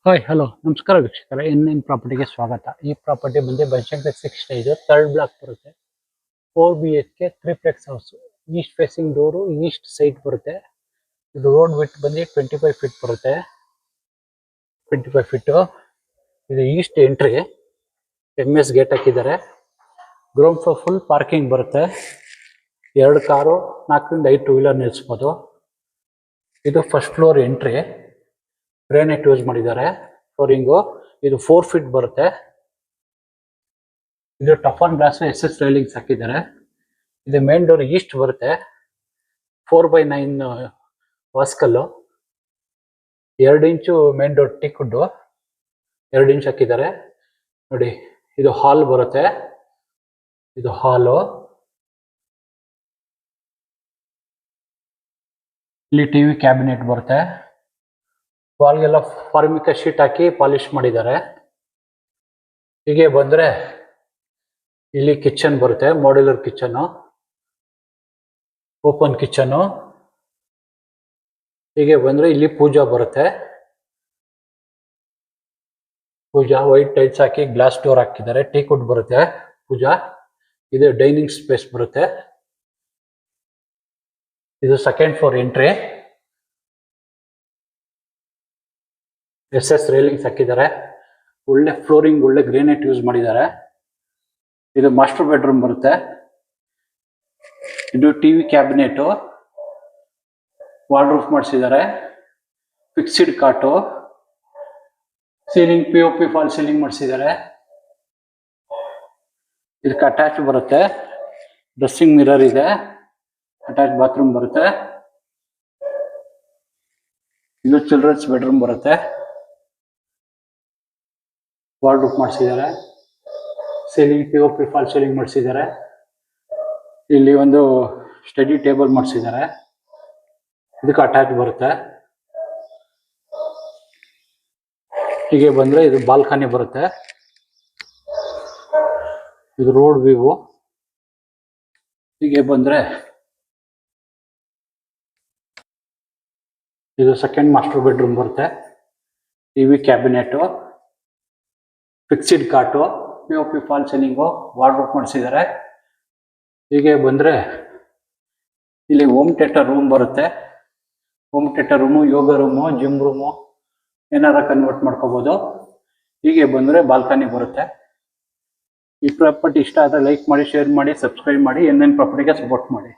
Hi hello ನಮಸ್ಕಾರ ವೀಕ್ಷಕರೇ, N ಪ್ರಾಪರ್ಟಿಗೆ ಸ್ವಾಗತ. ಈ ಪ್ರಾಪರ್ಟಿ ಬಂದು ಬನಶಂಕರಿ 6 ಸ್ಟೇಜ್ ಥರ್ಡ್ ಬ್ಲಾಕ್ ಬರುತ್ತೆ. 4 BHK 3 plex house. East facing door, East side ಬರುತ್ತೆ. ಇದು ರೋಡ್ ವಿಡ್ತ್ ಬಂದು 25 ಫೀಟ್ ಬರುತ್ತೆ. 25 ಫೀಟು. ಇದು ಈಸ್ಟ್ ಎಂಟ್ರಿ. MS ಗೇಟ್ ಹಾಕಿದ್ದಾರೆ. ಗ್ರೌಂಡ್ ಫ್ಲೋರ್ ಫುಲ್ ಪಾರ್ಕಿಂಗ್ ಬರುತ್ತೆ. 2 ಕಾರು, 4ರಿಂದ 5 ಟೂ ವೀಲರ್ ನಿಲ್ಲಿಸ್ಬೋದು. ಇದು first floor entry. Granite use ಮಾಡಿದ್ದಾರೆ ಫ್ಲೋರಿಂಗು. ಇದು 4 ಫೀಟ್ ಬರುತ್ತೆ. ಇದು ಟಫನ್ ಗ್ಲಾಸ್ SS ರೈಲಿಂಗ್ಸ್ ಹಾಕಿದ್ದಾರೆ. ಇದು ಮೇನ್ ಡೋರ್ ಈಸ್ಟ್ ಬರುತ್ತೆ. 4x9 ವಾಸ್ಕಲ್ಲು. 2 ಇಂಚು ಮೇನ್ ಡೋರ್ ಟೀಕ್ವುಡ್ 2 ಇಂಚ್ ಹಾಕಿದ್ದಾರೆ ನೋಡಿ. ಇದು ಹಾಲ್ ಬರುತ್ತೆ. ಇದು ಹಾಲು. ಇಲ್ಲಿ ಟಿವಿ ಕ್ಯಾಬಿನೆಟ್ ಬರುತ್ತೆ. ವಾಲ್ಗೆಲ್ಲ ಫಾರ್ಮಿಕಾ ಶೀಟ್ ಹಾಕಿ ಪಾಲಿಶ್ ಮಾಡಿದ್ದಾರೆ. ಹೀಗೆ ಬಂದರೆ ಇಲ್ಲಿ ಕಿಚನ್ ಬರುತ್ತೆ. Modular kitchen, open kitchen. ಹೀಗೆ ಬಂದರೆ ಇಲ್ಲಿ ಪೂಜಾ ಬರುತ್ತೆ. ಪೂಜಾ ವೈಟ್ ಟೈಲ್ಸ್ ಹಾಕಿ ಗ್ಲಾಸ್ ಡೋರ್ ಹಾಕಿದ್ದಾರೆ. ಟೀಕ್ವುಡ್ ಬರುತ್ತೆ ಪೂಜಾ. ಇದು ಡೈನಿಂಗ್ ಸ್ಪೇಸ್ ಬರುತ್ತೆ. ಇದು second floor entry. SS railings ಹಾಕಿದ್ದಾರೆ. ಒಳ್ಳೆ ಫ್ಲೋರಿಂಗ್, ಒಳ್ಳೆ ಗ್ರಾನೈಟ್ ಯೂಸ್ ಮಾಡಿದ್ದಾರೆ. ಇದು ಮಾಸ್ಟರ್ ಬೆಡ್ರೂಮ್ ಬರುತ್ತೆ. ಇದು ಟಿವಿ ಕ್ಯಾಬಿನೆಟು, ವಾರ್ಡ್ರೋಬ್ ಮಾಡಿಸಿದ್ದಾರೆ. ಫಿಕ್ಸ್ಡ್ ಕಾಟು, ಸೀಲಿಂಗ್ POP ಫಾಲ್ ಸೀಲಿಂಗ್ ಮಾಡಿಸಿದ್ದಾರೆ. ಇದಕ್ಕೆ ಅಟ್ಯಾಚ್ ಬರುತ್ತೆ. ಡ್ರೆಸ್ಸಿಂಗ್ ಮಿರರ್ ಇದೆ. ಅಟ್ಯಾಚ್ ಬಾತ್ರೂಮ್ ಬರುತ್ತೆ. ಇದು ಚಿಲ್ಡ್ರನ್ಸ್ ಬೆಡ್ರೂಮ್ ಬರುತ್ತೆ. ವಾರ್ಡ್ರೋಬ್ ಮಾಡಿಸಿದ್ದಾರೆ. ಸೀಲಿಂಗ್ POP ಫಾಲ್ ಸೀಲಿಂಗ್ ಮಾಡಿಸಿದ್ದಾರೆ. ಇಲ್ಲಿ ಒಂದು ಸ್ಟಡಿ ಟೇಬಲ್ ಮಾಡಿಸಿದ್ದಾರೆ. ಇದಕ್ಕೆ ಅಟ್ಯಾಚ್ ಬರುತ್ತೆ. ಹೀಗೆ ಬಂದರೆ ಇದು ಬಾಲ್ಕನಿ ಬರುತ್ತೆ. ಇದು ರೋಡ್ ವ್ಯೂ. ಹೀಗೆ ಬಂದರೆ ಇದು ಸೆಕೆಂಡ್ ಮಾಸ್ಟರ್ ಬೆಡ್ರೂಮ್ ಬರುತ್ತೆ. ಟಿವಿ ಕ್ಯಾಬಿನೆಟು, ಫಿಕ್ಸ್ಡ್ ಕಾಟು, POP ಫಾಲ್ ಸೀಲಿಂಗು, ವಾರ್ಡ್ರೋಬ್ ಮಾಡಿಸಿದ್ದಾರೆ. ಹೀಗೆ ಬಂದರೆ ಇಲ್ಲಿ ಹೋಮ್ ಥಿಯೇಟರ್ ರೂಮ್ ಬರುತ್ತೆ. ಹೋಮ್ ಥಿಯೇಟರ್ ರೂಮು, ಯೋಗ ರೂಮು, ಜಿಮ್ ರೂಮು ಏನಾರ ಕನ್ವರ್ಟ್ ಮಾಡ್ಕೋಬೋದು. ಹೀಗೆ ಬಂದರೆ ಬಾಲ್ಕನಿ ಬರುತ್ತೆ. ಈ ಪ್ರಾಪರ್ಟಿ ಇಷ್ಟ ಆದರೆ ಲೈಕ್ ಮಾಡಿ, ಶೇರ್ ಮಾಡಿ, ಸಬ್ಸ್ಕ್ರೈಬ್ ಮಾಡಿ. ಎನ್ ಪ್ರಾಪರ್ಟಿಗೆ ಸಪೋರ್ಟ್ ಮಾಡಿ.